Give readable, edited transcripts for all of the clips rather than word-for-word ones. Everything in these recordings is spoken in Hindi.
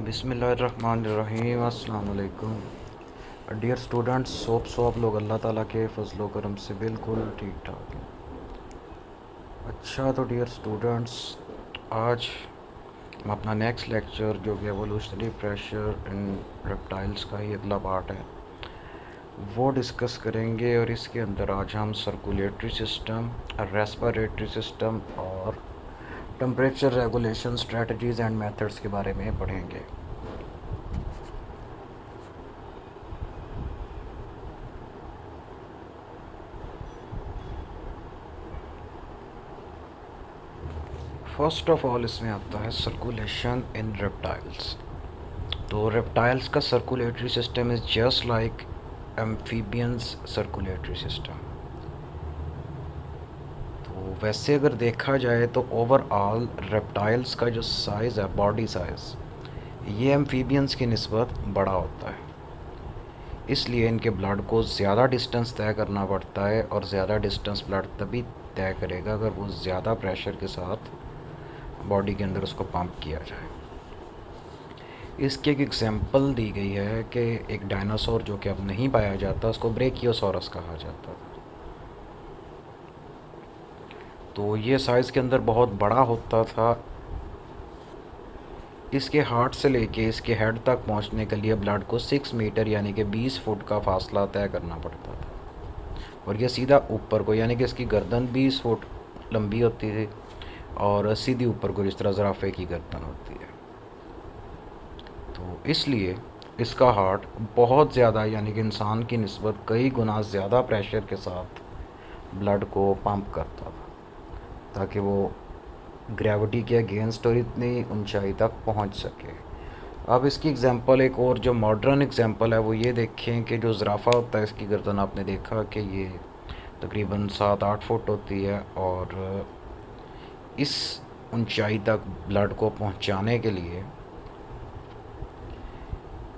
बिस्मिल्लाहिर्रहमानिर्रहीम। अस्सलाम वालेकुम डियर स्टूडेंट्स। सो आप लोग अल्लाह ताला के फजलो करम से बिल्कुल ठीक ठाक हैं। अच्छा, तो डियर स्टूडेंट्स, आज हम अपना नेक्स्ट लेक्चर जो कि एवोल्यूशनरी प्रेशर इन रेप्टाइल्स का ही अगला पार्ट है वो डिस्कस करेंगे। और इसके अंदर आज हम सर्कुलेटरी सिस्टम, रेस्पिरेटरी सिस्टम और temperature regulation strategies and methods के बारे में पढ़ेंगे। फर्स्ट ऑफ ऑल इसमें आता है सर्कुलेशन इन रेप्टाइल्स। तो रेप्टाइल्स का circulatory system is just like amphibians circulatory system. तो वैसे अगर देखा जाए तो ओवरऑल रेप्टाइल्स का जो साइज़ है, बॉडी साइज़, ये एम्फीबियंस की निस्बत बड़ा होता है। इसलिए इनके ब्लड को ज़्यादा डिस्टेंस तय करना पड़ता है, और ज़्यादा डिस्टेंस ब्लड तभी तय करेगा अगर वो ज़्यादा प्रेशर के साथ बॉडी के अंदर उसको पंप किया जाए। इसकी एक एग्जांपल दी गई है कि एक डायनासोर जो कि अब नहीं पाया जाता, उसको ब्रेकियोसॉरस कहा जाता था। तो ये साइज़ के अंदर बहुत बड़ा होता था। इसके हार्ट से लेके इसके हेड तक पहुंचने के लिए ब्लड को 6 मीटर यानी कि 20 फुट का फासला तय करना पड़ता था। और ये सीधा ऊपर को, यानी कि इसकी गर्दन 20 फुट लंबी होती थी और सीधी ऊपर को, जिस तरह ज़राफ़े की गर्दन होती है। तो इसलिए इसका हार्ट बहुत ज़्यादा, यानी कि इंसान की निस्बत कई गुना ज़्यादा प्रेशर के साथ ब्लड को पंप करता था, ताकि वो ग्रेविटी के अगेंस्ट और इतनी ऊंचाई तक पहुंच सके। अब इसकी एग्जांपल, एक और जो मॉडर्न एग्जांपल है, वो ये देखें कि जो ज़राफ़ा होता है, इसकी गर्दन आपने देखा कि ये तकरीबन 7-8 फुट होती है, और इस ऊंचाई तक ब्लड को पहुंचाने के लिए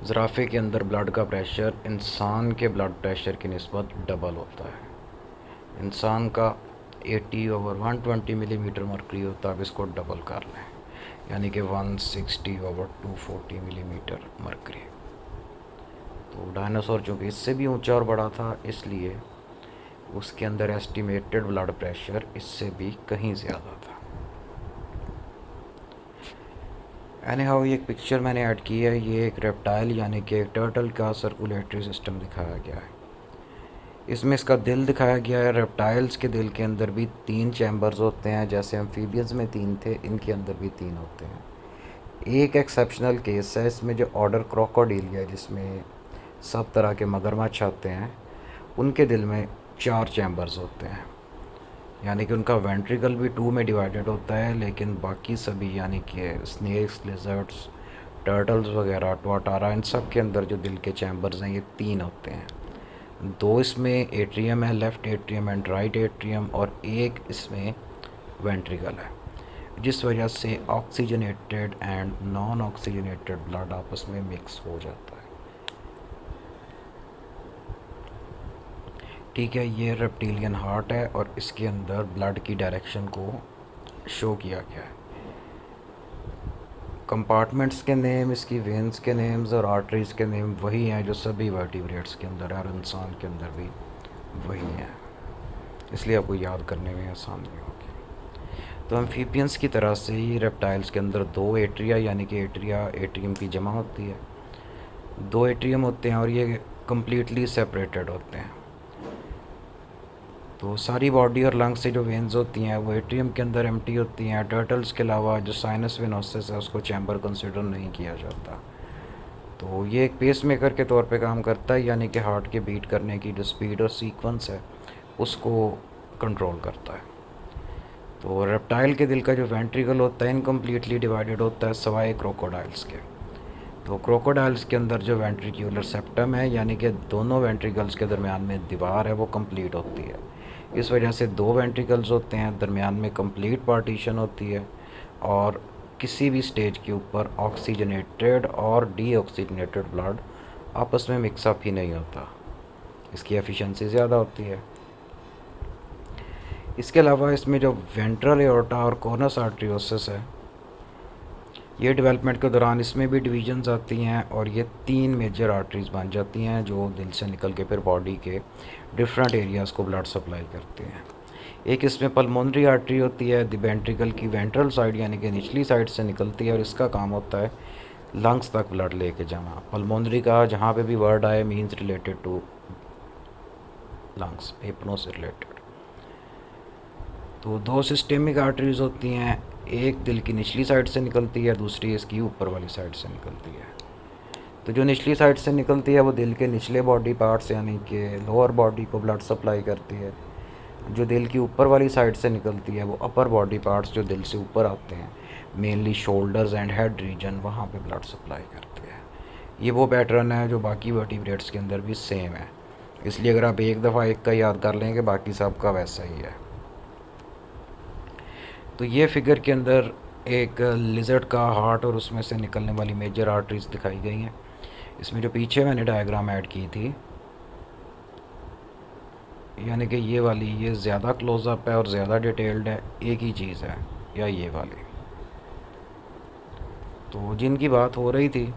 ज़राफ़े के अंदर ब्लड का प्रेशर इंसान के ब्लड प्रेशर की निस्बत डबल होता है। इंसान का 80/120 मिलीमीटर मरकरी होता है। अब इसको डबल कर लें, यानी कि 160/240 मिलीमीटर मरकरी। तो डायनासोर चूँकि इससे भी ऊंचा और बड़ा था, इसलिए उसके अंदर एस्टिमेटेड ब्लड प्रेशर इससे भी कहीं ज़्यादा था। एनी हाउ, ये एक पिक्चर मैंने ऐड की है। ये एक रेप्टाइल यानी कि एक टर्टल का सर्कुलेटरी सिस्टम दिखाया गया है। इसमें इसका दिल दिखाया गया है। रेप्टाइल्स के दिल के अंदर भी 3 चैम्बर्स होते हैं, जैसे एम्फीबियंस में 3 थे, इनके अंदर भी 3 होते हैं। एक एक्सेप्शनल केस है इसमें, जो ऑर्डर क्रोकोडीलिया, जिसमें सब तरह के मगरमच्छ आते हैं, उनके दिल में 4 चैम्बर्स होते हैं। यानी कि उनका वेंट्रिकल भी 2 में डिवाइडेड होता है, लेकिन बाकी सभी, यानी कि स्नेक्स, लिजर्ड्स, टर्टल्स वगैरह, ट्वाटारा, इन सब के अंदर जो दिल के चैम्बर्स हैं, ये 3 होते हैं। 2 इसमें एट्रियम है, left atrium and right atrium, और एक इसमें वेंट्रिकल है, जिस वजह से oxygenated and non oxygenated blood आपस में मिक्स हो जाता है। ठीक है, ये रेप्टिलियन हार्ट है, और इसके अंदर ब्लड की डायरेक्शन को शो किया गया है। कंपार्टमेंट्स के नेम, इसकी वेंस के नेम्स और आर्टरीज़ के नेम वही हैं जो सभी वर्टिब्रेट्स के अंदर है, और इंसान के अंदर भी वही हैं, इसलिए आपको याद करने में आसानी होगी। तो एम्फीबियंस की तरह से ही रेप्टाइल्स के अंदर 2 एट्रिया, यानी कि एट्रिया एट्रियम की जमा होती है, 2 एट्रियम होते हैं, और ये कम्प्लीटली सेपरेटेड होते हैं। तो सारी बॉडी और लंग्स से जो वेन्स होती हैं वो एट्रियम के अंदर एम्प्टी होती हैं। टर्टल्स के अलावा जो साइनस वेनोसिस है, उसको चैम्बर कंसिडर नहीं किया जाता। तो ये एक पेस मेकर के तौर पे काम करता है, यानी कि हार्ट के बीट करने की जो स्पीड और सीक्वेंस है उसको कंट्रोल करता है। तो रेप्टाइल के दिल का जो वेंट्रिकल होता है इनकम्प्लीटली डिवाइडेड होता है, सवाए क्रोकोडाइल्स के। तो क्रोकोडाइल्स के अंदर जो वेंट्रिक्यूलर सेप्टम है, यानी कि दोनों वेंट्रिकल्स के दरमियान में दीवार है, वो कंप्लीट होती है। इस वजह से 2 वेंट्रिकल्स होते हैं, दरमियान में कंप्लीट पार्टीशन होती है, और किसी भी स्टेज के ऊपर ऑक्सीजनेटेड और डीऑक्सीजनेटेड ब्लड आपस में मिक्सअप ही नहीं होता। इसकी एफिशिएंसी ज़्यादा होती है। इसके अलावा इसमें जो वेंट्रल एओर्टा और कोरनस आर्टरियोसिस है, ये डेवलपमेंट के दौरान इसमें भी डिवीजन्स आती हैं और ये 3 मेजर आर्टरीज़ बन जाती हैं जो दिल से निकल के फिर बॉडी के डिफरेंट एरियाज़ को ब्लड सप्लाई करते हैं। एक इसमें पल्मोनरी आर्टरी होती है, द वेंट्रिकल की वेंट्रल साइड यानी कि निचली साइड से निकलती है और इसका काम होता है लंग्स तक ब्लड लेके जाना। पल्मोनरी का जहाँ पे भी वर्ड आए मीन्स रिलेटेड टू लंग्स, फेफड़ों से रिलेटेड। तो 2 सिस्टेमिक आर्टरीज होती हैं, एक दिल की निचली साइड से निकलती है, दूसरी इसकी ऊपर वाली साइड से निकलती है। तो जो निचली साइड से निकलती है वो दिल के निचले बॉडी पार्ट्स यानी कि लोअर बॉडी को ब्लड सप्लाई करती है। जो दिल की ऊपर वाली साइड से निकलती है वो अपर बॉडी पार्ट्स जो दिल से ऊपर आते हैं, mainly shoulders and head region, वहाँ पे ब्लड सप्लाई करते हैं। ये वो पैटर्न है जो बाकी वर्टिब्रेट्स के अंदर भी सेम है, इसलिए अगर आप एक दफ़ा एक का याद कर लेंगे बाकी सब का वैसा ही है। तो ये फिगर के अंदर एक लिजर्ड का हार्ट और उसमें से निकलने वाली मेजर आर्टरीज दिखाई गई हैं। इसमें जो पीछे मैंने डायग्राम ऐड की थी यानी कि ये वाली, ये ज़्यादा क्लोज़अप है और ज़्यादा डिटेल्ड है, एक ही चीज़ है, या ये वाली। तो जिनकी बात हो रही थी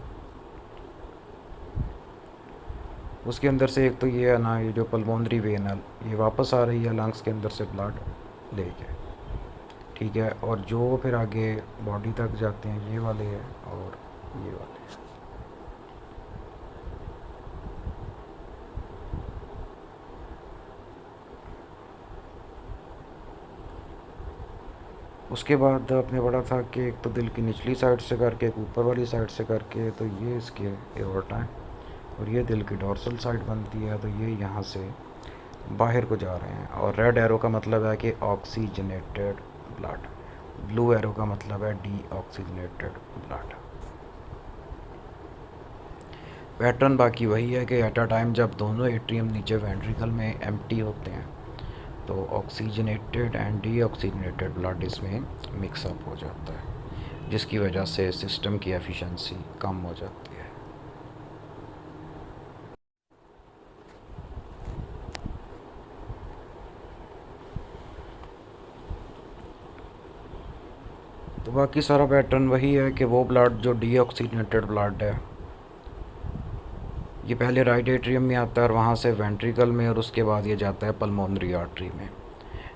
उसके अंदर से एक तो ये है ना, ये जो पल्मोनरी वेन है ये वापस आ रही है लंग्स के अंदर से ब्लड लेके, ठीक है। और जो फिर आगे बॉडी तक जाते हैं ये वाले हैं और ये वाले। उसके बाद आपने पढ़ा था कि एक तो दिल की निचली साइड से करके एक ऊपर वाली साइड से करके, तो ये इसके एओर्टा है और ये दिल की डोर्सल साइड बनती है, तो ये यहाँ से बाहर को जा रहे हैं। और रेड एरो का मतलब है कि ऑक्सीजनेटेड ब्लड, ब्लू एरो का मतलब है डी ऑक्सीजनेटेड ब्लड। पैटर्न बाकी वही है कि एट अ टाइम जब दोनों एट्रियम नीचे वेंट्रिकल में एम्प्टी होते हैं तो ऑक्सीजनेटेड एंड डीऑक्सीजनेटेड ब्लड इसमें मिक्सअप हो जाता है, जिसकी वजह से सिस्टम की एफिशिएंसी कम हो जाती है। तो बाकी सारा पैटर्न वही है कि वो ब्लड जो डीऑक्सीजनेटेड ब्लड है ये पहले राइट एट्रियम में आता है और वहाँ से वेंट्रिकल में, और उसके बाद ये जाता है पल्मोनरी आर्टरी में।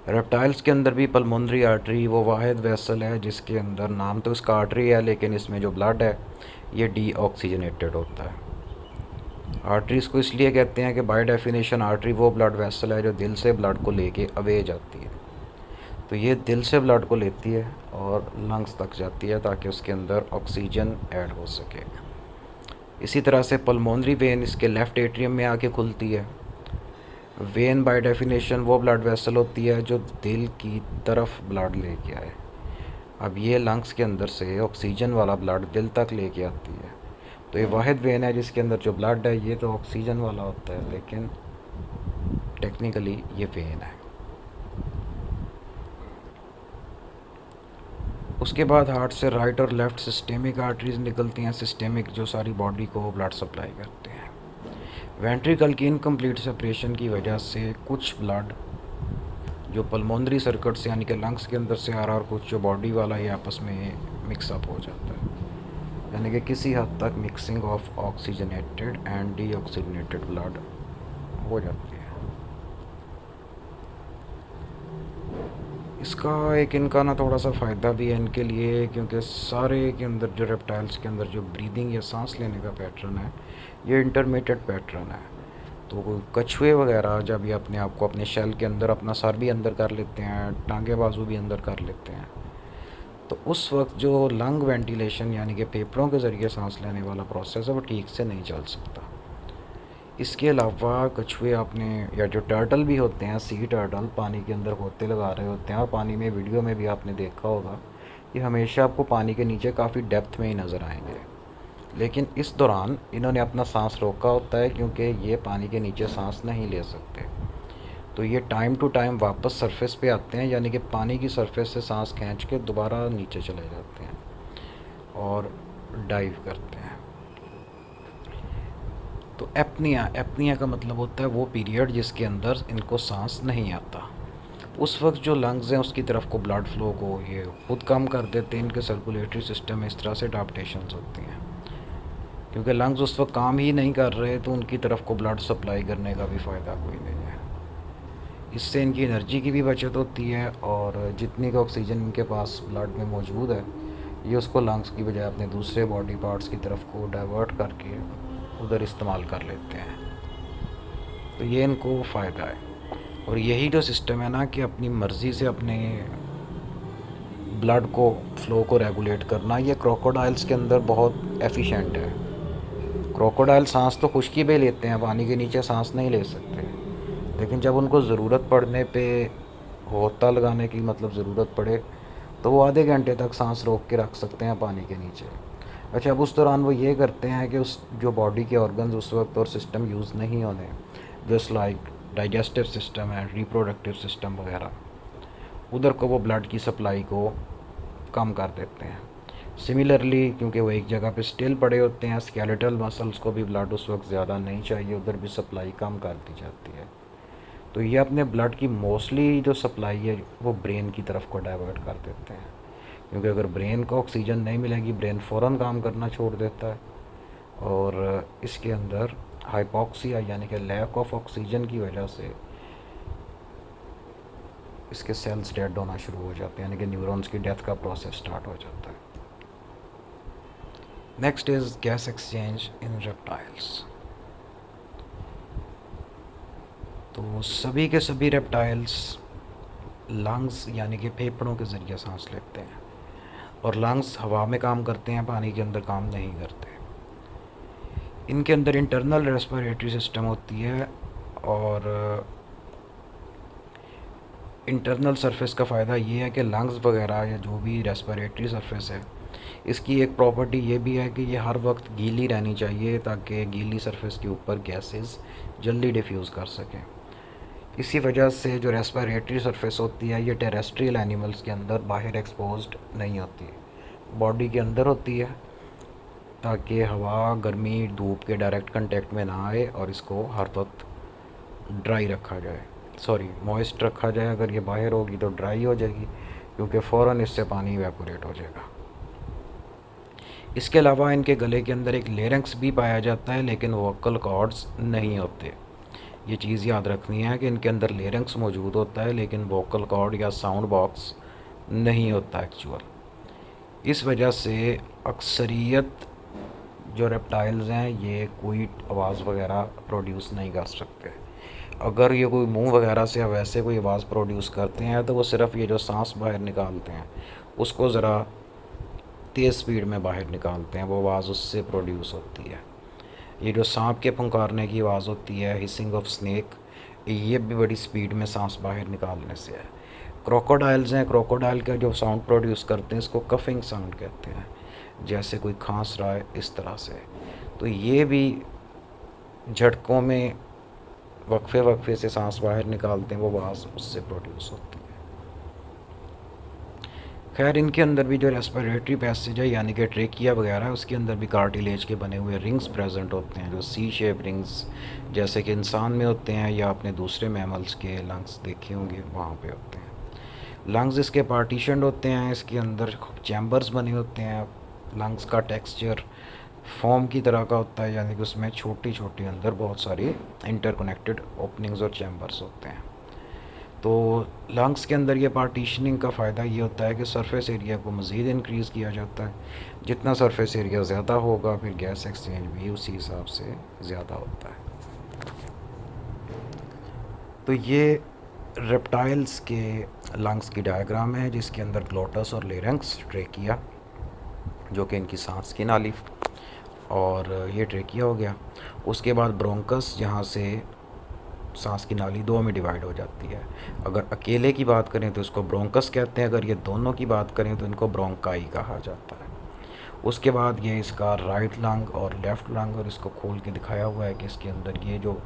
रेप्टाइल्स के अंदर भी पल्मोनरी आर्टरी वो वाहिद वेसल है जिसके अंदर, नाम तो इसका आर्टरी है लेकिन इसमें जो ब्लड है ये डीऑक्सीजनेटेड होता है। आर्टरीज़ को इसलिए कहते हैं कि बाय डेफिनेशन आर्टरी वो ब्लड वेसल है जो दिल से ब्लड को लेके अवे जाती है। तो ये दिल से ब्लड को लेती है और लंग्स तक जाती है ताकि उसके अंदर ऑक्सीजन ऐड हो सके। इसी तरह से पल्मोनरी वेन इसके लेफ़्ट एट्रियम में आके खुलती है। वेन बाय डेफिनेशन वो ब्लड वेसल होती है जो दिल की तरफ ब्लड लेके आए। अब ये लंग्स के अंदर से ऑक्सीजन वाला ब्लड दिल तक लेके आती है। तो ये वाहिद वेन है जिसके अंदर जो ब्लड है ये तो ऑक्सीजन वाला होता है लेकिन टेक्निकली ये वेन है। उसके बाद हार्ट से राइट और लेफ़्ट सिस्टेमिक आर्टरीज निकलती हैं, सिस्टेमिक जो सारी बॉडी को ब्लड सप्लाई करते हैं। वेंट्रिकल की इनकम्प्लीट सेपरेशन की वजह से कुछ ब्लड जो पल्मोनरी सर्किट से यानी कि लंग्स के अंदर से आ रहा है और कुछ जो बॉडी वाला ये आपस में मिक्सअप हो जाता है, यानी कि किसी हद तक mixing of oxygenated and deoxygenated blood हो जाती है। इसका एक इनका ना थोड़ा सा फ़ायदा भी है इनके लिए, क्योंकि सारे के अंदर जो रेप्टाइल्स के अंदर जो ब्रीदिंग या सांस लेने का पैटर्न है ये इंटरमीडिएट पैटर्न है। तो कछुए वगैरह जब ये अपने आप को अपने शेल के अंदर अपना सर भी अंदर कर लेते हैं, टांगे बाजू भी अंदर कर लेते हैं, तो उस वक्त जो लंग वेंटिलेशन यानी कि फेफड़ों के ज़रिए सांस लेने वाला प्रोसेस है वो ठीक से नहीं चल सकता। इसके अलावा कछुए अपने, या जो टर्टल भी होते हैं, सी टर्टल पानी के अंदर गोते लगा रहे होते हैं और पानी में वीडियो में भी आपने देखा होगा ये हमेशा आपको पानी के नीचे काफ़ी डेप्थ में ही नज़र आएंगे, लेकिन इस दौरान इन्होंने अपना सांस रोका होता है क्योंकि ये पानी के नीचे सांस नहीं ले सकते। तो ये टाइम टू टाइम वापस सरफेस पे आते हैं, यानी कि पानी की सरफेस से सांस खींच के दोबारा नीचे चले जाते हैं और डाइव करते हैं। तो एपनिया, एपनिया का मतलब होता है वो पीरियड जिसके अंदर इनको सांस नहीं आता। उस वक्त जो लंग्स हैं उसकी तरफ को ब्लड फ्लो को ये खुद कम कर देते हैं। इनके सर्कुलेटरी सिस्टम में इस तरह से अडाप्टेशंस होती हैं, क्योंकि लंग्स उस वक्त काम ही नहीं कर रहे तो उनकी तरफ को ब्लड सप्लाई करने का भी फ़ायदा कोई नहीं है। इससे इनकी एनर्जी की भी बचत होती है और जितनी का ऑक्सीजन इनके पास ब्लड में मौजूद है ये उसको लंग्स की बजाय अपने दूसरे बॉडी पार्ट्स की तरफ को डाइवर्ट करके उधर इस्तेमाल कर लेते हैं। तो ये इनको फ़ायदा है। और यही जो सिस्टम है ना कि अपनी मर्ज़ी से अपने ब्लड को फ्लो को रेगुलेट करना, ये क्रोकोडाइल्स के अंदर बहुत एफिशिएंट है। क्रोकोडाइल सांस तो खुश्की पे लेते हैं, पानी के नीचे सांस नहीं ले सकते, लेकिन जब उनको ज़रूरत पड़ने पे होता लगाने की मतलब ज़रूरत पड़े तो वो आधे घंटे तक सांस रोक के रख सकते हैं पानी के नीचे। अच्छा, अब उस दौरान वो ये करते हैं कि उस जो बॉडी के ऑर्गन्स उस वक्त और सिस्टम यूज़ नहीं होने, जस्ट लाइक डाइजेस्टिव सिस्टम है, रिप्रोडक्टिव सिस्टम वगैरह, उधर को वो ब्लड की सप्लाई को कम कर देते हैं। सिमिलरली क्योंकि वो एक जगह पे स्टिल पड़े होते हैं, स्केलेटल मसल्स को भी ब्लड उस वक्त ज़्यादा नहीं चाहिए, उधर भी सप्लाई कम कर दी जाती है। तो ये अपने ब्लड की मोस्टली जो सप्लाई है वो ब्रेन की तरफ को डाइवर्ट कर देते हैं, क्योंकि अगर ब्रेन को ऑक्सीजन नहीं मिलेगी ब्रेन फ़ौरन काम करना छोड़ देता है और इसके अंदर हाइपोक्सिया यानी कि लैक ऑफ ऑक्सीजन की वजह से इसके सेल्स डेड होना शुरू हो जाते हैं, यानी कि न्यूरॉन्स की डेथ का प्रोसेस स्टार्ट हो जाता है। Next is gas exchange in reptiles. तो सभी के सभी रेप्टाइल्स लंग्स यानी कि फेफड़ों के ज़रिए सांस लेते हैं और लंग्स हवा में काम करते हैं, पानी के अंदर काम नहीं करते। इनके अंदर इंटरनल रेस्पिरेटरी सिस्टम होती है और इंटरनल सरफेस का फ़ायदा ये है कि लंग्स वगैरह या जो भी रेस्पिरेटरी सरफेस है इसकी एक प्रॉपर्टी ये भी है कि ये हर वक्त गीली रहनी चाहिए ताकि गीली सरफेस के ऊपर गैसेस जल्दी डिफ्यूज़ कर सकें। इसी वजह से जो रेस्पिरेटरी सरफेस होती है ये टेरेस्ट्रियल एनिमल्स के अंदर बाहर एक्सपोज्ड नहीं होती, बॉडी के अंदर होती है ताकि हवा, गर्मी, धूप के डायरेक्ट कांटेक्ट में ना आए और इसको हर वक्त ड्राई रखा जाए, मॉइस्ट रखा जाए। अगर ये बाहर होगी तो ड्राई हो जाएगी क्योंकि फ़ौरन इससे पानी इवेपोरेट हो जाएगा। इसके अलावा इनके गले के अंदर एक लेरिंक्स भी पाया जाता है लेकिन वोकल कॉर्ड्स नहीं होते। ये चीज़ याद रखनी है कि इनके अंदर लेरिंक्स मौजूद होता है लेकिन वोकल कॉर्ड या साउंड बॉक्स नहीं होता एक्चुअल। इस वजह से अक्सरियत जो रेप्टाइल्स हैं ये कोई आवाज़ वगैरह प्रोड्यूस नहीं कर सकते। अगर ये कोई मुंह वगैरह से वैसे कोई आवाज़ प्रोड्यूस करते हैं तो वो सिर्फ ये जो सांस बाहर निकालते हैं उसको ज़रा तेज़ स्पीड में बाहर निकालते हैं, वो आवाज़ उससे प्रोड्यूस होती है। ये जो सांप के फुंकारने की आवाज़ होती है, हिसिंग ऑफ स्नेक, ये भी बड़ी स्पीड में सांस बाहर निकालने से है। क्रोकोडाइल्स हैं, क्रोकोडाइल का जो साउंड प्रोड्यूस करते हैं इसको कफिंग साउंड कहते हैं, जैसे कोई खांस रहा है इस तरह से। तो ये भी झटकों में वक्फे वक्फे से सांस बाहर निकालते हैं, वो आवाज़ उससे प्रोड्यूस होती है। खैर इनके अंदर भी जो रेस्पिरेटरी पैसेज है यानी कि ट्रेकिया वगैरह है उसके अंदर भी कार्टिलेज के बने हुए रिंग्स प्रेजेंट होते हैं, जो सी शेप रिंग्स जैसे कि इंसान में होते हैं या अपने दूसरे मैमल्स के लंग्स देखे होंगे वहाँ पे होते हैं। लंग्स इसके पार्टीशन होते हैं, इसके अंदर चैम्बर्स बने होते हैं। लंग्स का टेक्सचर फॉर्म की तरह का होता है, यानी कि उसमें छोटी छोटी अंदर बहुत सारी इंटरकनेक्टेड ओपनिंग्स और चैम्बर्स होते हैं। तो लंग्स के अंदर ये पार्टीशनिंग का फ़ायदा ये होता है कि सरफेस एरिया को मज़ीद इंक्रीज़ किया जाता है। जितना सरफेस एरिया ज़्यादा होगा फिर गैस एक्सचेंज भी उसी हिसाब से ज़्यादा होता है। तो ये रेप्टाइल्स के लंग्स की डायग्राम है जिसके अंदर ग्लोटस और लेरिंक्स, ट्रेकिया जो कि इनकी सांस की नाली, और ये ट्रेकिया हो गया। उसके बाद ब्रोंकस जहाँ से सांस की नाली दो में डिवाइड हो जाती है। अगर अकेले की बात करें तो इसको ब्रोंकस कहते हैं, अगर ये दोनों की बात करें तो इनको ब्रोंकाई कहा जाता है। उसके बाद ये इसका राइट लंग और लेफ़्ट लंग, और इसको खोल के दिखाया हुआ है कि इसके अंदर ये जो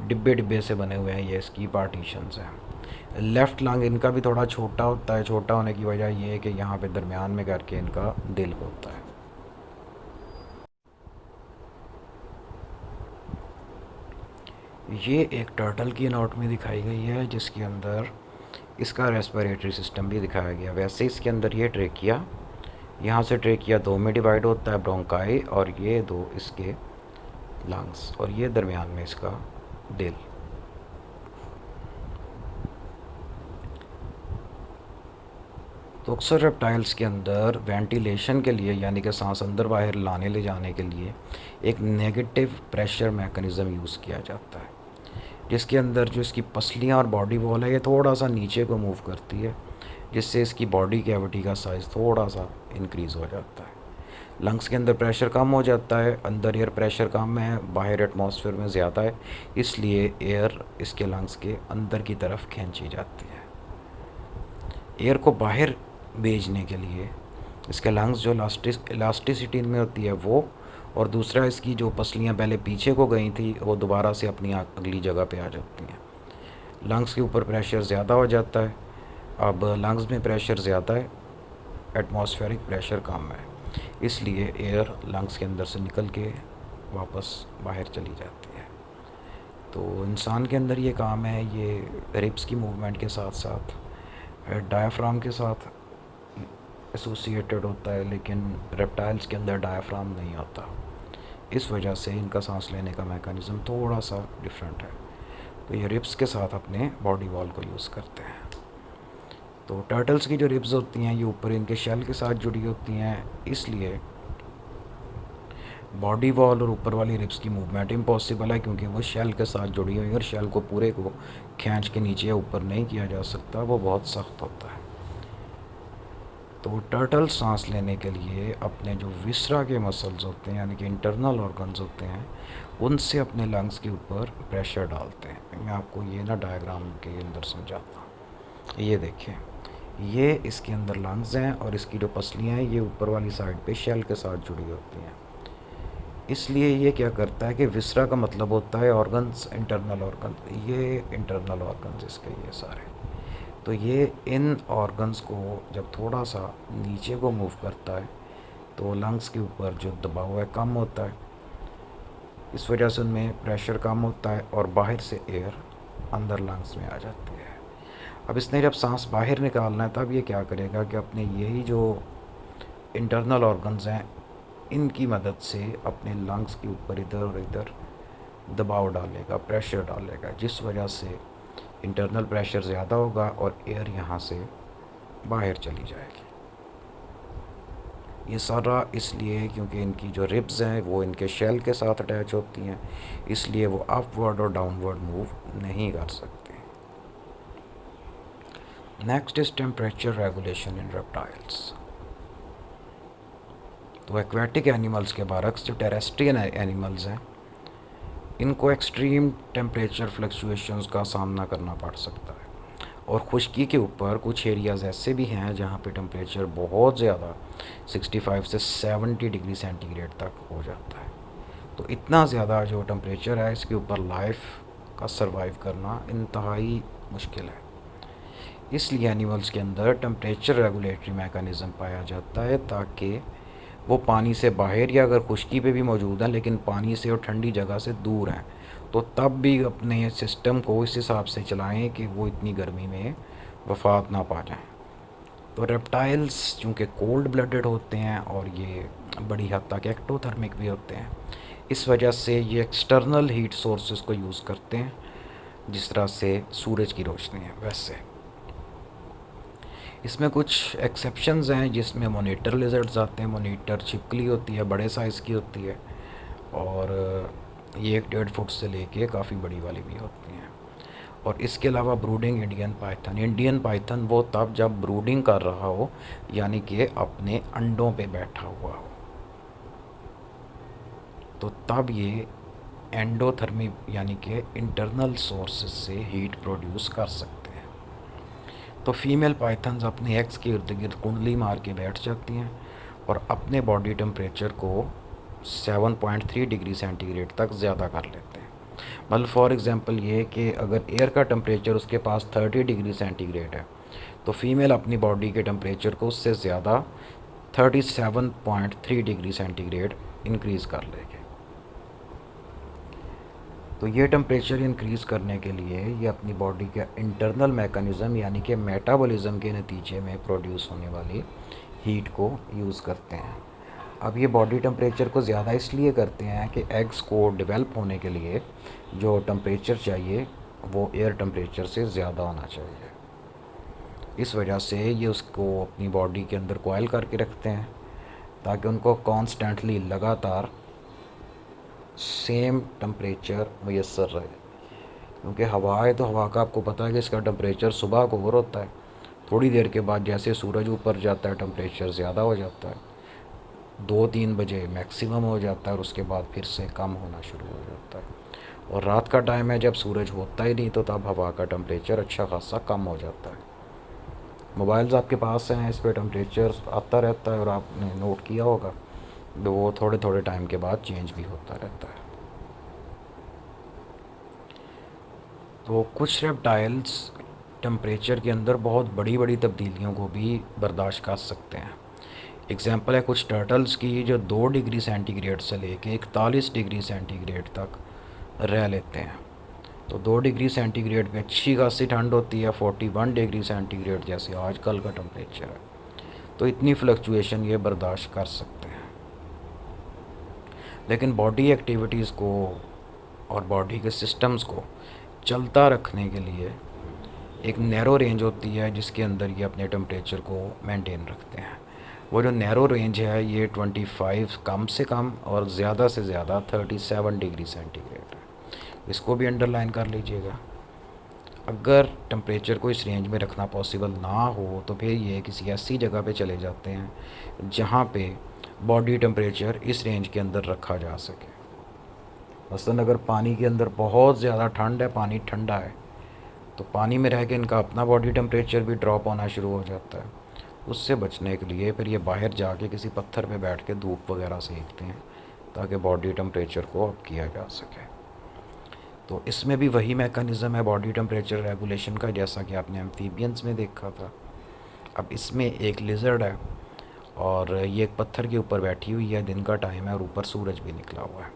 डिब्बे डिब्बे से बने हुए हैं ये इसकी पार्टीशंस हैं। लेफ़्ट लंग इनका भी थोड़ा छोटा होता है, छोटा होने की वजह ये है कि यहाँ पे दरमियान में करके इनका दिल होता है। ये एक टर्टल की एनाटॉमी दिखाई गई है जिसके अंदर इसका रेस्पिरेटरी सिस्टम भी दिखाया गया। वैसे इसके अंदर ये ट्रेकिया, यहाँ से ट्रेकिया दो में डिवाइड होता है, ब्रोंकाई, और ये दो इसके लंग्स, और ये दरमियान में इसका दिल। तो अक्सर रेप्टाइल्स के अंदर वेंटिलेशन के लिए, यानी कि सांस अंदर बाहर लाने ले जाने के लिए, एक नेगेटिव प्रेशर मैकेनिज़्म यूज़ किया जाता है, जिसके अंदर जो इसकी पसलियाँ और बॉडी वॉल है ये थोड़ा सा नीचे को मूव करती है, जिससे इसकी बॉडी कैविटी का साइज़ थोड़ा सा इंक्रीज़ हो जाता है। लंग्स के अंदर प्रेशर कम हो जाता है, अंदर एयर प्रेशर कम है, बाहर एटमॉस्फेयर में ज़्यादा है, इसलिए एयर इसके लंग्स के अंदर की तरफ खींची जाती है। एयर को बाहर भेजने के लिए इसके लंग्स जो इलास्टिसिटी में होती है वो, और दूसरा इसकी जो पसलियाँ पहले पीछे को गई थी वो दोबारा से अपनी अगली जगह पे आ जाती हैं। लंग्स के ऊपर प्रेशर ज़्यादा हो जाता है। अब लंग्स में प्रेशर ज़्यादा है, एटमॉस्फेरिक प्रेशर कम है, इसलिए एयर लंग्स के अंदर से निकल के वापस बाहर चली जाती है। तो इंसान के अंदर ये काम है, ये रिब्स की मूवमेंट के साथ साथ डायाफ्राम के साथ एसोसिएटेड होता है, लेकिन रेप्टाइल्स के अंदर डायाफ्राम नहीं होता। इस वजह से इनका सांस लेने का मैकेनिज़्म थोड़ा सा डिफरेंट है। तो ये रिब्स के साथ अपने बॉडी वॉल को यूज़ करते हैं। तो टर्टल्स की जो रिब्स होती हैं ये ऊपर इनके शेल के साथ जुड़ी होती हैं, इसलिए बॉडी वॉल और ऊपर वाली रिब्स की मूवमेंट इम्पॉसिबल है, क्योंकि वो शेल के साथ जुड़ी हुई है और शेल को पूरे को खींच के नीचे या ऊपर नहीं किया जा सकता, वो बहुत सख्त होता है। तो टर्टल सांस लेने के लिए अपने जो विसरा के मसल्स होते हैं, यानी कि इंटरनल ऑर्गन्स होते हैं, उनसे अपने लंग्स के ऊपर प्रेशर डालते हैं। मैं आपको ये ना डायग्राम के अंदर समझाता हूँ। ये देखिए, ये इसके अंदर लंग्स हैं और इसकी जो पसलियाँ हैं ये ऊपर वाली साइड पे शेल के साथ जुड़ी होती हैं। इसलिए ये क्या करता है कि विसरा का मतलब होता है ऑर्गन्स, इंटरनल ऑर्गन, ये इंटरनल ऑर्गन्स इसके ये सारे। तो ये इन ऑर्गन्स को जब थोड़ा सा नीचे को मूव करता है तो लंग्स के ऊपर जो दबाव है कम होता है, इस वजह से उनमें प्रेशर कम होता है और बाहर से एयर अंदर लंग्स में आ जाती है। अब इसने जब सांस बाहर निकालना है तब ये क्या करेगा कि अपने यही जो इंटरनल ऑर्गन्स हैं इनकी मदद से अपने लंग्स के ऊपर इधर और इधर दबाव डालेगा, प्रेशर डालेगा, जिस वजह से इंटरनल प्रेशर ज़्यादा होगा और एयर यहाँ से बाहर चली जाएगी। ये सारा इसलिए क्योंकि इनकी जो रिब्स हैं वो इनके शेल के साथ अटैच होती हैं, इसलिए वो अपवर्ड और डाउनवर्ड मूव नहीं कर सकते। Next is temperature regulation in reptiles. तो एक्वेटिक एनिमल्स के बरक्स जो टेरेस्ट्रियन एनिमल्स हैं इनको एक्सट्रीम टेम्परेचर फ्लक्चुएशंस का सामना करना पड़ सकता है, और खुश्की के ऊपर कुछ एरियाज़ ऐसे भी हैं जहाँ पे टेम्परेचर बहुत ज़्यादा 65 से 70 डिग्री सेंटीग्रेड तक हो जाता है। तो इतना ज़्यादा जो टेम्परेचर है इसके ऊपर लाइफ का सरवाइव करना इंतहाई मुश्किल है। इसलिए एनिमल्स के अंदर टेम्परेचर रेगुलेटरी मैकेनिज़्म पाया जाता है, ताकि वो पानी से बाहर या अगर खुश्की पे भी मौजूद हैं लेकिन पानी से और ठंडी जगह से दूर हैं, तो तब भी अपने सिस्टम को इस हिसाब से चलाएं कि वो इतनी गर्मी में वफात ना पा जाएं। तो रेप्टाइल्स चूँकि कोल्ड ब्लडेड होते हैं और ये बड़ी हद तक एक्टोथर्मिक भी होते हैं, इस वजह से ये एक्सटर्नल हीट सोर्सेज को यूज़ करते हैं, जिस तरह से सूरज की रोशनी है वैसे। इसमें कुछ एक्सेप्शंस हैं जिसमें मोनीटर लिजर्ड्स आते हैं। मोनीटर छिपकली होती है, बड़े साइज़ की होती है, और ये 1.5 फुट से लेके काफ़ी बड़ी वाली भी होती हैं। और इसके अलावा ब्रूडिंग इंडियन पाइथन वो तब जब ब्रूडिंग कर रहा हो, यानी कि अपने अंडों पे बैठा हुआ हो, तो तब ये एंडोथर्मी यानी कि इंटरनल सोर्सेज से हीट प्रोड्यूस कर सकते हैं। तो फीमेल पाइथन्स अपने एग्स के इर्द गिर्द कुंडली मार के बैठ जाती हैं और अपने बॉडी टेम्परेचर को 7.3 डिग्री सेंटीग्रेड तक ज़्यादा कर लेते हैं। मतलब फॉर एग्ज़ाम्पल ये कि अगर एयर का टेम्परेचर उसके पास 30 डिग्री सेंटीग्रेड है, तो फीमेल अपनी बॉडी के टेम्परेचर को उससे ज़्यादा 37.3 डिग्री सेंटीग्रेड इंक्रीज़ कर लेंगे। तो ये टेम्परेचर इंक्रीज़ करने के लिए ये अपनी बॉडी का इंटरनल मैकेनिज़्म यानी कि मेटाबॉलिज्म के नतीजे में प्रोड्यूस होने वाली हीट को यूज़ करते हैं। अब ये बॉडी टेम्परेचर को ज़्यादा इसलिए करते हैं कि एग्स को डेवलप होने के लिए जो टेम्परेचर चाहिए वो एयर टेम्परेचर से ज़्यादा होना चाहिए। इस वजह से ये उसको अपनी बॉडी के अंदर कॉइल करके रखते हैं ताकि उनको कॉन्स्टेंटली लगातार सेम टेम्परेचर मैसर रहे। क्योंकि हवा है तो हवा का आपको पता है कि इसका टेम्परेचर सुबह को और होता है, थोड़ी देर के बाद जैसे सूरज ऊपर जाता है टेम्परेचर ज़्यादा हो जाता है, 2-3 बजे मैक्सिमम हो जाता है और उसके बाद फिर से कम होना शुरू हो जाता है। और रात का टाइम है जब सूरज होता ही नहीं तो तब हवा का टेम्परेचर अच्छा खासा कम हो जाता है। मोबाइल्स आपके पास हैं, इस पर टेम्परेचर आता रहता है और आपने नोट किया होगा तो वो थोड़े थोड़े टाइम के बाद चेंज भी होता रहता है। तो कुछ रेप्टाइल्स टेम्परेचर के अंदर बहुत बड़ी बड़ी तब्दीलियों को भी बर्दाश्त कर सकते हैं। एग्ज़ाम्पल है कुछ टर्टल्स की जो 2 डिग्री सेंटीग्रेड से लेके 41 डिग्री सेंटीग्रेड तक रह लेते हैं। तो 2 डिग्री सेंटीग्रेड में अच्छी खासी ठंड होती है, 41 डिग्री सेंटीग्रेड जैसे आजकल का टेम्परेचर है, तो इतनी फ्लक्चुएशन ये बर्दाश्त कर सकते हैं। लेकिन बॉडी एक्टिविटीज़ को और बॉडी के सिस्टम्स को चलता रखने के लिए एक नैरो रेंज होती है जिसके अंदर ये अपने टेम्परेचर को मेंटेन रखते हैं। वो जो नैरो रेंज है ये 25 कम से कम और ज़्यादा से ज़्यादा 37 डिग्री सेंटीग्रेड है। इसको भी अंडरलाइन कर लीजिएगा। अगर टेम्परेचर को इस रेंज में रखना पॉसिबल ना हो तो फिर ये किसी ऐसी जगह पे चले जाते हैं जहाँ पे बॉडी टेम्परेचर इस रेंज के अंदर रखा जा सके। मसलन अगर पानी के अंदर बहुत ज़्यादा ठंड है, पानी ठंडा है, तो पानी में रह के इनका अपना बॉडी टेम्परेचर भी ड्रॉप होना शुरू हो जाता है। उससे बचने के लिए फिर ये बाहर जाके किसी पत्थर पे बैठ के धूप वगैरह सेकते हैं ताकि बॉडी टेम्परेचर को अप किया जा सके। तो इसमें भी वही मैकेनिज़्म है बॉडी टेम्परेचर रेगुलेशन का जैसा कि आपने एम्फीबियंस में देखा था। अब इसमें एक लिजर्ड है और ये एक पत्थर के ऊपर बैठी हुई है, दिन का टाइम है और ऊपर सूरज भी निकला हुआ है।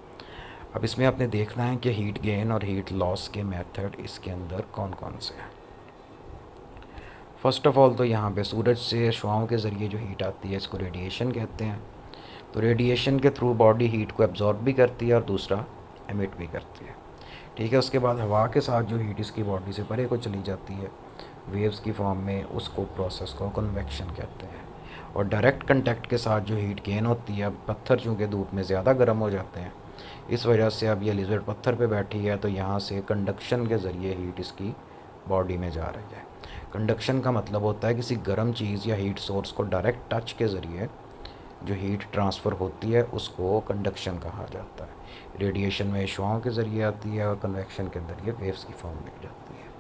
अब इसमें आपने देखना है कि हीट गेन और हीट लॉस के मेथड इसके अंदर कौन कौन से हैं। फ़र्स्ट ऑफ़ ऑल तो यहाँ पे सूरज से शुआओं के ज़रिए जो हीट आती है इसको रेडिएशन कहते हैं। तो रेडिएशन के थ्रू बॉडी हीट को एब्जॉर्ब भी करती है और दूसरा एमिट भी करती है। ठीक है, उसके बाद हवा के साथ जो हीट इसकी बॉडी से परे को चली जाती है वेव्स की फॉर्म में, उसको प्रोसेस को कन्वेक्शन कहते हैं। और डायरेक्ट कंटेक्ट के साथ जो हीट गेन होती है, पत्थर चूँकि धूप में ज़्यादा गर्म हो जाते हैं, इस वजह से अब ये लिजर्ड पत्थर पे बैठी है तो यहाँ से कंडक्शन के ज़रिए हीट इसकी बॉडी में जा रही है। कंडक्शन का मतलब होता है किसी गर्म चीज़ या हीट सोर्स को डायरेक्ट टच के ज़रिए जो हीट ट्रांसफ़र होती है उसको कंडक्शन कहा जाता है। रेडिएशन में शुआओं के ज़रिए आती है और कन्वेक्शन के अंदर ये वेव्स की फॉर्म में जाती है।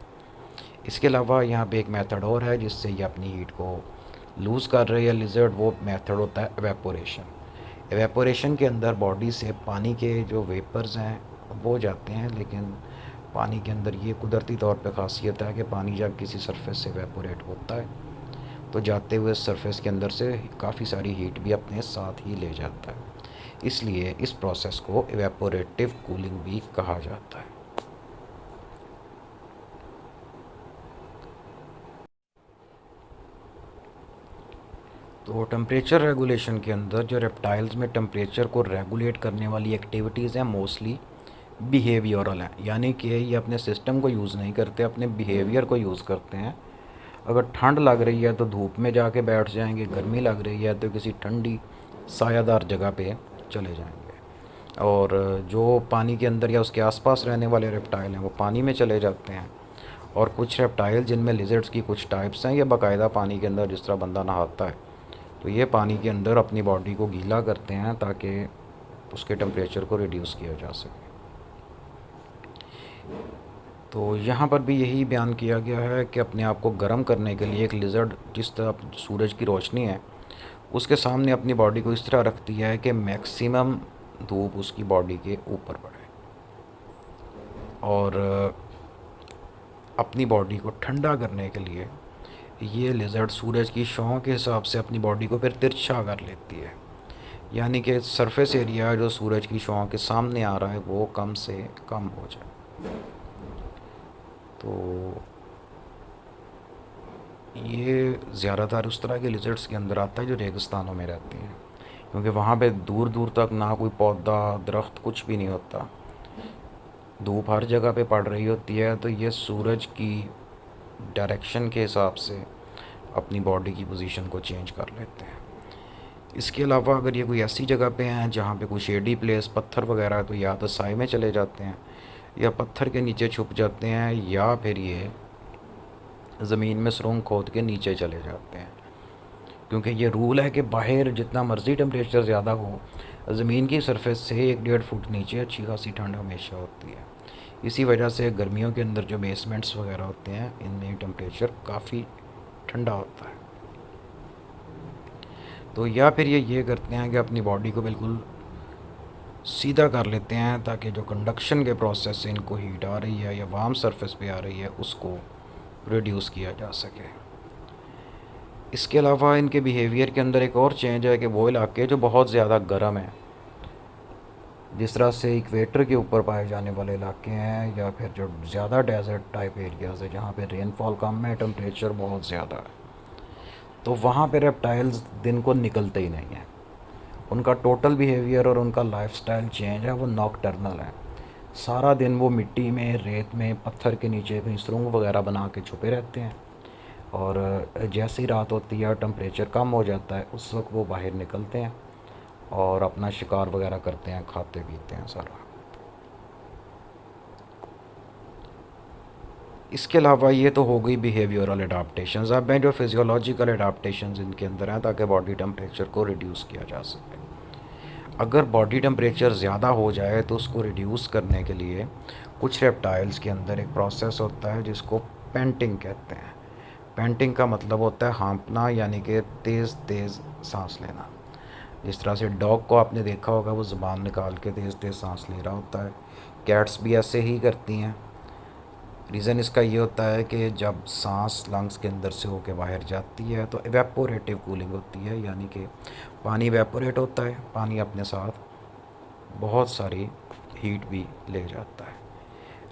इसके अलावा यहाँ पे एक मेथड और है जिससे ये अपनी हीट को लूज़ कर रही है लिजर्ड, वो मेथड होता है एवेपोरेशन। एवेपोरेशन के अंदर बॉडी से पानी के जो वेपर्स हैं वो जाते हैं, लेकिन पानी के अंदर ये कुदरती तौर पे ख़ासियत है कि पानी जब किसी सरफेस से एवेपोरेट होता है तो जाते हुए सरफेस के अंदर से काफ़ी सारी हीट भी अपने साथ ही ले जाता है, इसलिए इस प्रोसेस को एवेपोरेटिव कूलिंग भी कहा जाता है। तो टेम्परेचर रेगुलेशन के अंदर जो रेप्टाइल्स में टेम्परेचर को रेगुलेट करने वाली एक्टिविटीज़ हैं मोस्टली बिहेवियरल हैं, यानी कि ये अपने सिस्टम को यूज़ नहीं करते, अपने बिहेवियर को यूज़ करते हैं। अगर ठंड लग रही है तो धूप में जाके बैठ जाएंगे, गर्मी लग रही है तो किसी ठंडी सायादार जगह पे चले जाएंगे। और जो पानी के अंदर या उसके आसपास रहने वाले रेप्टाइल हैं वो पानी में चले जाते हैं। और कुछ रेप्टाइल जिनमें लिजर्ड्स की कुछ टाइप्स हैं ये बाकायदा पानी के अंदर जिस तरह बंदा नहाता है तो ये पानी के अंदर अपनी बॉडी को गीला करते हैं ताकि उसके टेम्परेचर को रिड्यूस किया जा सके। तो यहाँ पर भी यही बयान किया गया है कि अपने आप को गर्म करने के लिए एक लिजर्ड जिस तरह सूरज की रोशनी है उसके सामने अपनी बॉडी को इस तरह रखती है कि मैक्सिमम धूप उसकी बॉडी के ऊपर पड़े और अपनी बॉडी को ठंडा करने के लिए ये लिजर्ड सूरज की शॉ के हिसाब से अपनी बॉडी को फिर तिरछा कर लेती है। यानी कि सरफेस एरिया जो सूरज की शुआओं के सामने आ रहा है वो कम से कम हो जाए। तो ये ज़्यादातर उस तरह के लिजर्ड्स के अंदर आता है जो रेगिस्तानों में रहती हैं, क्योंकि वहाँ पे दूर दूर तक ना कोई पौधा दरख्त कुछ भी नहीं होता, धूप हर जगह पे पड़ रही होती है, तो ये सूरज की डायरेक्शन के हिसाब से अपनी बॉडी की पोजीशन को चेंज कर लेते हैं। इसके अलावा अगर ये कोई ऐसी जगह पे हैं जहाँ पे कोई शेडी प्लेस पत्थर वगैरह है, तो या तो साए में चले जाते हैं या पत्थर के नीचे छुप जाते हैं, या फिर ये ज़मीन में सुरंग खोद के नीचे चले जाते हैं। क्योंकि ये रूल है कि बाहर जितना मर्ज़ी टेम्परेचर ज़्यादा हो, ज़मीन की सरफेस से 1-1.5 फुट नीचे अच्छी खासी ठंड हमेशा होती है। इसी वजह से गर्मियों के अंदर जो बेसमेंट्स वगैरह होते हैं इनमें टेम्परेचर काफ़ी ठंडा होता है। तो या फिर ये करते हैं कि अपनी बॉडी को बिल्कुल सीधा कर लेते हैं, ताकि जो कंडक्शन के प्रोसेस से इनको हीट आ रही है या वार्म सरफेस पे आ रही है उसको रिड्यूस किया जा सके। इसके अलावा इनके बिहेवियर के अंदर एक और चेंज है कि वो इलाके जो बहुत ज़्यादा गर्म हैं, जिस तरह से इक्वेटर के ऊपर पाए जाने वाले इलाके हैं, या फिर जो ज़्यादा डेजर्ट टाइप एरियाज़ है जहाँ पे रेनफॉल कम है, टेम्परेचर बहुत ज़्यादा है, तो वहाँ पे रेप्टाइल्स दिन को निकलते ही नहीं हैं। उनका टोटल बिहेवियर और उनका लाइफस्टाइल चेंज है, वो नॉकटर्नल है। सारा दिन वो मिट्टी में, रेत में, पत्थर के नीचे कहीं सुरंग वगैरह बना के छुपे रहते हैं, और जैसे ही रात होती है, टेम्परेचर कम हो जाता है, उस वक्त वो बाहर निकलते हैं और अपना शिकार वगैरह करते हैं, खाते पीते हैं सारा। इसके अलावा ये तो हो गई बिहेवियरल अडाप्टेशंस। अब मैं जो फिजियोलॉजिकल अडाप्टेशंस इनके अंदर हैं ताकि बॉडी टेम्परेचर को रिड्यूस किया जा सके। अगर बॉडी टेम्परेचर ज़्यादा हो जाए तो उसको रिड्यूस करने के लिए कुछ रेप्टाइल्स के अंदर एक प्रोसेस होता है जिसको पेंटिंग कहते हैं। पेंटिंग का मतलब होता है हाँफना, यानी कि तेज़ तेज़ सांस लेना। जिस तरह से डॉग को आपने देखा होगा, वो ज़ुबान निकाल के तेज़ तेज़ सांस ले रहा होता है, कैट्स भी ऐसे ही करती हैं। रीज़न इसका ये होता है कि जब सांस लंग्स के अंदर से होकर बाहर जाती है तो इवेपोरेटिव कूलिंग होती है, यानी कि पानी इवेपोरेट होता है, पानी अपने साथ बहुत सारी हीट भी ले जाता है।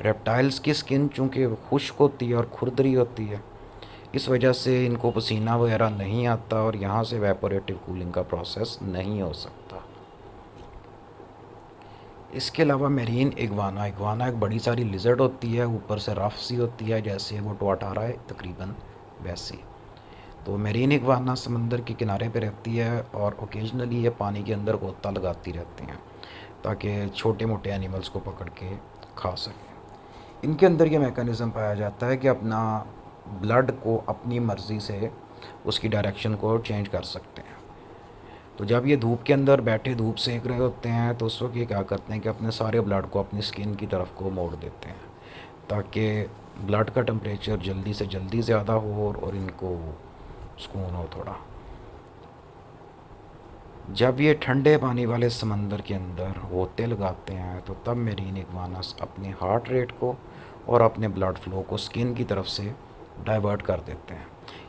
रेप्टाइल्स की स्किन चूँकि खुश्क होती है और खुरदरी होती है, इस वजह से इनको पसीना वगैरह नहीं आता और यहाँ से इवेपोरेटिव कूलिंग का प्रोसेस नहीं हो सकता। इसके अलावा मेरीन इग्वाना एक बड़ी सारी लिजर्ड होती है, ऊपर से रफ सी होती है, जैसे वो टोटारा है तकरीबन वैसी। तो मेरीन इग्वाना समंदर के किनारे पे रहती है और ओकेजनली ये पानी के अंदर गोता लगाती रहती हैं ताकि छोटे मोटे एनिमल्स को पकड़ के खा सकें। इनके अंदर ये मैकेनिज़्म पाया जाता है कि अपना ब्लड को अपनी मर्ज़ी से उसकी डायरेक्शन को चेंज कर सकते हैं। तो जब ये धूप के अंदर बैठे धूप सेक रहे होते हैं तो उस वक्त ये क्या करते हैं कि अपने सारे ब्लड को अपनी स्किन की तरफ को मोड़ देते हैं, ताकि ब्लड का टेम्परेचर जल्दी से जल्दी ज़्यादा हो और इनको सुकून हो थोड़ा। जब ये ठंडे पानी वाले समंदर के अंदर होते लगाते हैं तो तब मेरीन इग्वानास अपने हार्ट रेट को और अपने ब्लड फ़्लो को स्किन की तरफ से डाइवर्ट कर देते हैं,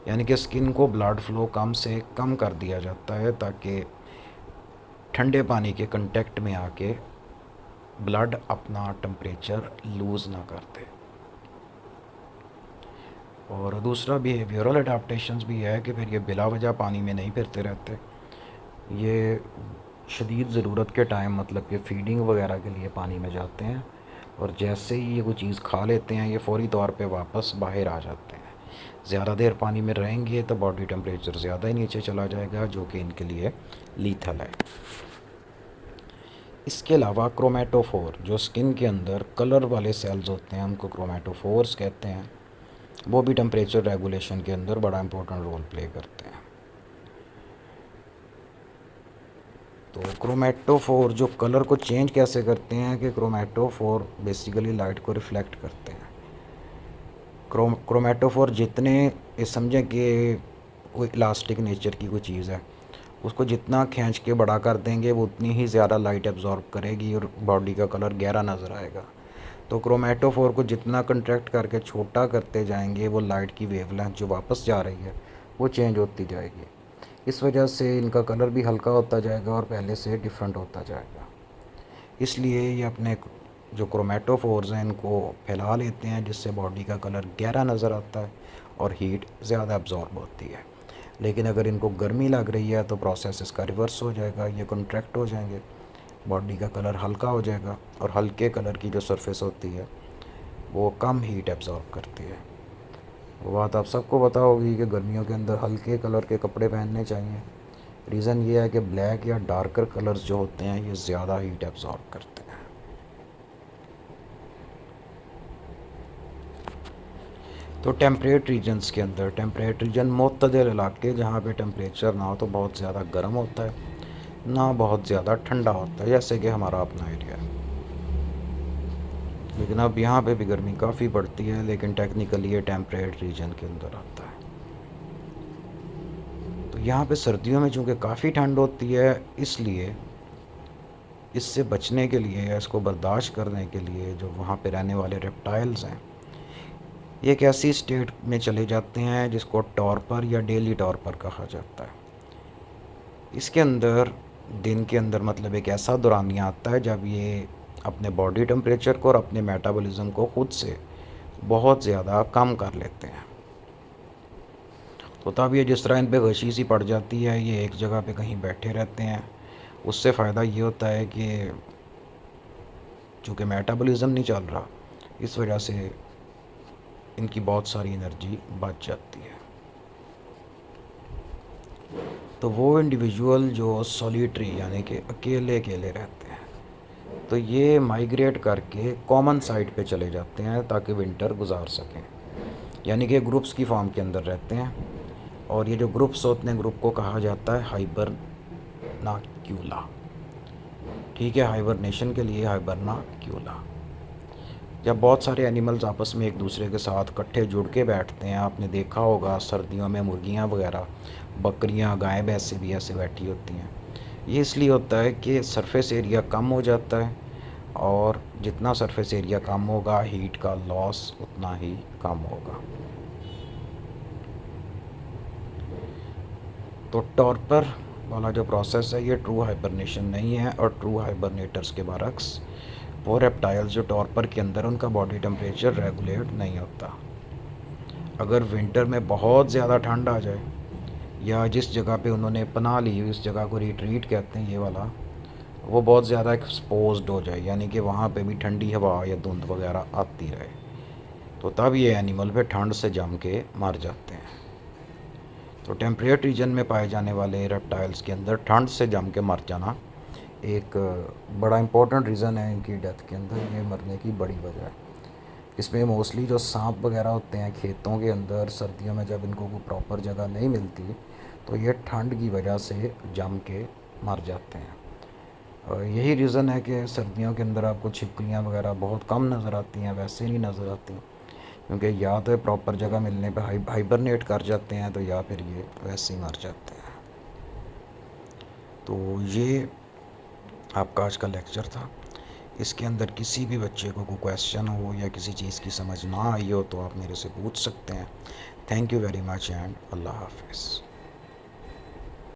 यानी कि स्किन को ब्लड फ़्लो कम से कम कर दिया जाता है ताकि ठंडे पानी के कांटेक्ट में आके ब्लड अपना टेम्परेचर लूज़ ना कर दे। और दूसरा बिहेवियरल अडाप्टेशंस भी है कि फिर ये बिला वजह पानी में नहीं फिरते रहते। ये शदीद ज़रूरत के टाइम, मतलब कि फ़ीडिंग वगैरह के लिए पानी में जाते हैं, और जैसे ही ये कोई चीज़ खा लेते हैं ये फ़ौरी तौर पे वापस बाहर आ जाते हैं। ज़्यादा देर पानी में रहेंगे तो बॉडी टेम्परेचर ज़्यादा ही नीचे चला जाएगा, जो कि इनके लिए लीथल है। इसके अलावा क्रोमेटोफोर, जो स्किन के अंदर कलर वाले सेल्स होते हैं, उनको क्रोमेटोफोर्स कहते हैं, वो भी टेम्परेचर रेगुलेशन के अंदर बड़ा इंपॉर्टेंट रोल प्ले करते हैं। तो क्रोमेटोफोर जो कलर को चेंज कैसे करते हैं कि क्रोमेटोफोर बेसिकली लाइट को रिफ्लेक्ट करते हैं। क्रोमेटोफोर जितने, ये समझें कि कोई इलास्टिक नेचर की कोई चीज़ है, उसको जितना खींच के बड़ा कर देंगे वो उतनी ही ज़्यादा लाइट एब्जॉर्ब करेगी और बॉडी का कलर गहरा नज़र आएगा। तो क्रोमेटोफोर को जितना कंट्रैक्ट करके छोटा करते जाएंगे वो लाइट की वेवलेंथ जो वापस जा रही है वो चेंज होती जाएगी। इस वजह से इनका कलर भी हल्का होता जाएगा और पहले से डिफरेंट होता जाएगा। इसलिए ये अपने जो क्रोमेटोफोर्स हैं इनको फैला लेते हैं, जिससे बॉडी का कलर गहरा नज़र आता है और हीट ज़्यादा अब्जॉर्ब होती है। लेकिन अगर इनको गर्मी लग रही है तो प्रोसेस इसका रिवर्स हो जाएगा, ये कॉन्ट्रैक्ट हो जाएंगे, बॉडी का कलर हल्का हो जाएगा और हल्के कलर की जो सरफेस होती है वो कम हीट एब्जॉर्ब करती है। वो बात आप सबको पता होगी कि गर्मियों के अंदर हल्के कलर के कपड़े पहनने चाहिए। रीज़न ये है कि ब्लैक या डार्कर कलर्स जो होते हैं ये ज़्यादा हीट एब्जॉर्ब करते हैं। तो टेम्परेट रीजन्स के अंदर, टेम्परेट रीजन मुतदल इलाके जहाँ पे टेम्परेचर ना हो तो बहुत ज़्यादा गर्म होता है, ना बहुत ज़्यादा ठंडा होता है, जैसे कि हमारा अपना एरिया है। लेकिन अब यहाँ पे भी गर्मी काफ़ी बढ़ती है, लेकिन टेक्निकली ये टेम्परेट रीजन के अंदर आता है। तो यहाँ पे सर्दियों में चूँकि काफ़ी ठंड होती है, इसलिए इससे बचने के लिए या इसको बर्दाश्त करने के लिए जो वहाँ पे रहने वाले रेप्टाइल्स हैं, ये एक ऐसी स्टेट में चले जाते हैं जिसको टॉर्पर या डेली टॉर्पर कहा जाता है। इसके अंदर दिन के अंदर मतलब एक ऐसा दौरानिया आता है जब ये अपने बॉडी टेम्परेचर को और अपने मेटाबॉलिज्म को खुद से बहुत ज़्यादा कम कर लेते हैं। तो तब ये जिस तरह इन पे गशी सी पड़ जाती है, ये एक जगह पे कहीं बैठे रहते हैं। उससे फ़ायदा ये होता है कि चूँकि मेटाबॉलिज्म नहीं चल रहा, इस वजह से इनकी बहुत सारी एनर्जी बच जाती है। तो वो इंडिविजुअल जो सॉलिटरी यानी कि अकेले अकेले रहते हैं, तो ये माइग्रेट करके कॉमन साइट पे चले जाते हैं ताकि विंटर गुजार सकें। यानी कि ग्रुप्स की फॉर्म के अंदर रहते हैं, और ये जो ग्रुप्स होते हैं, ग्रुप को कहा जाता है हाइबरनाक्यूला। ठीक है, हाइबरनेशन के लिए हाइबरनाक्यूला। जब बहुत सारे एनिमल्स आपस में एक दूसरे के साथ इकट्ठे जुड़ के बैठते हैं, आपने देखा होगा सर्दियों में मुर्गियाँ वगैरह, बकरियाँ, गाय भैंसें भी ऐसे बैठी होती हैं। ये इसलिए होता है कि सरफेस एरिया कम हो जाता है, और जितना सरफेस एरिया कम होगा हीट का लॉस उतना ही कम होगा। तो टॉर्पर वाला जो प्रोसेस है ये ट्रू हाइबरनेशन नहीं है, और ट्रू हाइबरनेटर्स के बरक्स वो रेप्टाइल्स जो टॉर्पर के अंदर उनका बॉडी टेम्परेचर रेगुलेट नहीं होता। अगर विंटर में बहुत ज़्यादा ठंड आ जाए, या जिस जगह पे उन्होंने पनाह ली हुई उस जगह को रिट्रीट कहते हैं ये वाला, वो बहुत ज़्यादा एक्सपोज्ड हो जाए, यानी कि वहाँ पे भी ठंडी हवा या धुंध वगैरह आती रहे, तो तब ये एनिमल पे ठंड से जम के मर जाते हैं। तो टेम्परेट रीजन में पाए जाने वाले रेप्टाइल्स के अंदर ठंड से जम के मर जाना एक बड़ा इम्पोर्टेंट रीज़न है इनकी डेथ के अंदर, ये मरने की बड़ी वजह है। इसमें मोस्टली जो सांप वगैरह होते हैं खेतों के अंदर, सर्दियों में जब इनको कोई प्रॉपर जगह नहीं मिलती तो ये ठंड की वजह से जम के मर जाते हैं। और यही रीज़न है कि सर्दियों के अंदर आपको छिपकलियाँ वगैरह बहुत कम नज़र आती हैं, वैसे नहीं नज़र आती, क्योंकि या तो प्रॉपर जगह मिलने पर हाइबरनेट कर जाते हैं, तो या फिर ये वैसे ही मर जाते हैं। तो ये आपका आज का लेक्चर था। इसके अंदर किसी भी बच्चे को कोई क्वेश्चन हो या किसी चीज़ की समझ ना आई हो तो आप मेरे से पूछ सकते हैं। Thank you very much and अल्लाह हाफिज़।